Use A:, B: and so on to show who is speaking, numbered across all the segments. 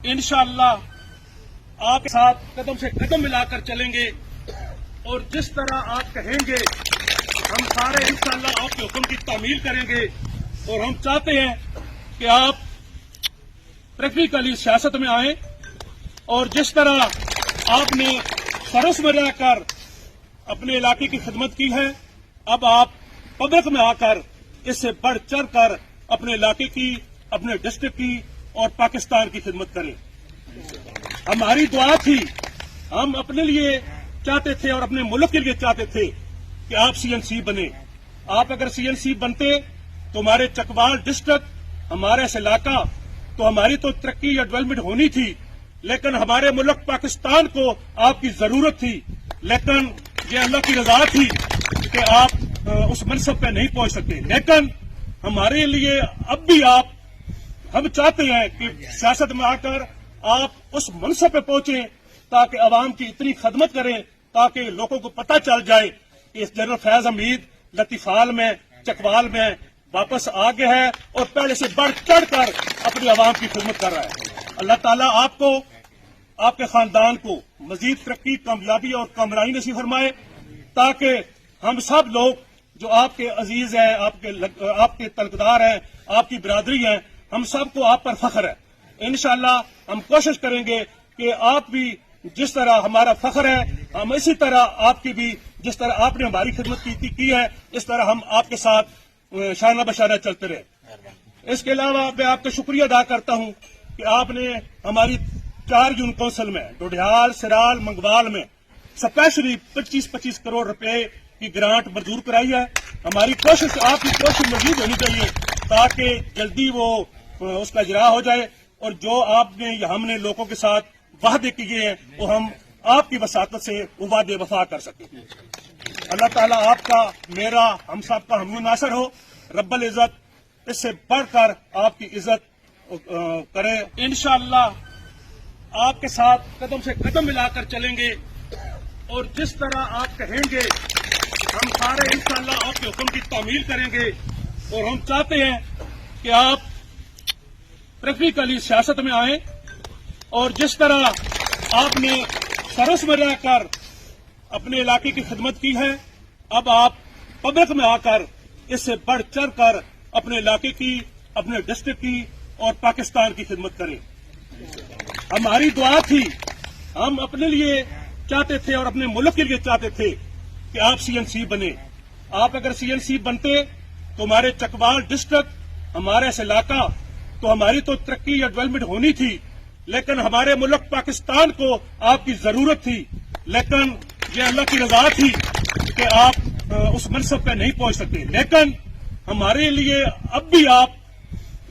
A: इंशाअल्लाह आपके साथ कदम से कदम मिलाकर चलेंगे और जिस तरह आप कहेंगे हम सारे इंशाअल्लाह आपके हुक्म की तामील करेंगे। और हम चाहते हैं कि आप प्रैक्टिकली सियासत में आए और जिस तरह आपने सरस में रहकर अपने इलाके की खिदमत की है, अब आप पब्लिक में आकर इससे बढ़ चढ़ कर अपने इलाके की, अपने डिस्ट्रिक्ट की और पाकिस्तान की खिदमत करें। हमारी दुआ थी, हम अपने लिए चाहते थे और अपने मुल्क के लिए चाहते थे कि आप सीएनसी बने। आप अगर सीएनसी बनते तो हमारे चकवाल डिस्ट्रिक्ट, हमारा इस इलाका, तो हमारी तो तरक्की या डेवलपमेंट होनी थी, लेकिन हमारे मुल्क पाकिस्तान को आपकी जरूरत थी। लेकिन ये अल्लाह की रजा थी कि आप उस मनसब पे नहीं पहुंच सकते। लेकिन हमारे लिए अब भी हम चाहते हैं कि सियासत में आकर आप उस मनसब पे पहुंचे ताकि अवाम की इतनी खदमत करें ताकि लोगों को पता चल जाए कि इस जनरल फैज हमीद लतीफाल में, चकवाल में वापस आ गया है और पहले से बढ़ चढ़ कर अपनी अवाम की खिदमत कर रहा है। अल्लाह ताला आपको, आपके खानदान को मजीद तरक्की, कामयाबी और कामरानी नसीब फरमाए ताकि हम सब लोग जो आपके अजीज हैं, आपके तलकदार हैं, आपकी बिरादरी है, हम सबको आप पर फख्र है। इंशाअल्लाह हम कोशिश करेंगे कि आप भी जिस तरह हमारा फख्र है, हम इसी तरह आपकी भी, जिस तरह आपने हमारी खिदमत की है, इस तरह हम आपके साथ शाना बशाना चलते रहे। इसके अलावा मैं आपका शुक्रिया अदा करता हूं कि आपने हमारी 4 यूनियन काउंसिल में, डोडियाल, सिराल, मंगवाल में स्पेशली 25-25 करोड़ रुपए की ग्रांट मंजूर कराई है। हमारी कोशिश, आपकी कोशिश मजीद होनी चाहिए ताकि जल्दी वो उसका इजरा हो जाए और जो आपने या हमने लोगों के साथ वादे किए हैं वो हम आपकी वसातत से वो वादे वफा कर सकें। अल्लाह ताला आपका, मेरा, हम सब का हम नासर हो। रब्बुल इज्जत इससे बढ़कर आपकी इज्जत करे। इंशाअल्लाह आपके साथ कदम से कदम मिलाकर चलेंगे और जिस तरह आप कहेंगे हम सारे इंशाअल्लाह आपके हुक्म की तामील करेंगे। और हम चाहते हैं कि आप प्रैक्टिकली सियासत में आए और जिस तरह आपने सरस में रहकर अपने इलाके की खिदमत की है, अब आप पब्लिक में आकर इससे बढ़ चढ़ कर अपने इलाके की, अपने डिस्ट्रिक्ट की और पाकिस्तान की खिदमत करें। हमारी दुआ थी, हम अपने लिए चाहते थे और अपने मुल्क के लिए चाहते थे कि आप सीएनसी बने। आप अगर सीएनसी बनते तो हमारे चकवाल डिस्ट्रिक्ट, हमारा इस इलाका, तो हमारी तो तरक्की या डेवलपमेंट होनी थी, लेकिन हमारे मुल्क पाकिस्तान को आपकी जरूरत थी। लेकिन ये अल्लाह की रजा थी कि आप उस मनसब पे नहीं पहुंच सकते। लेकिन हमारे लिए अब भी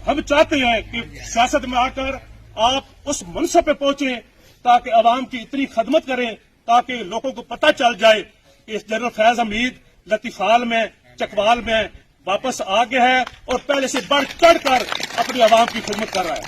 A: हम चाहते हैं कि सियासत में आकर आप उस मनसब पे पहुंचे ताकि अवाम की इतनी खदमत करें ताकि लोगों को पता चल जाए कि इस जनरल फैज हमीद लतीफाल में, चकवाल में वापस आ गया है और पहले से बढ़ चढ़ कर अपनी अवाम की खिदमत कर रहा है।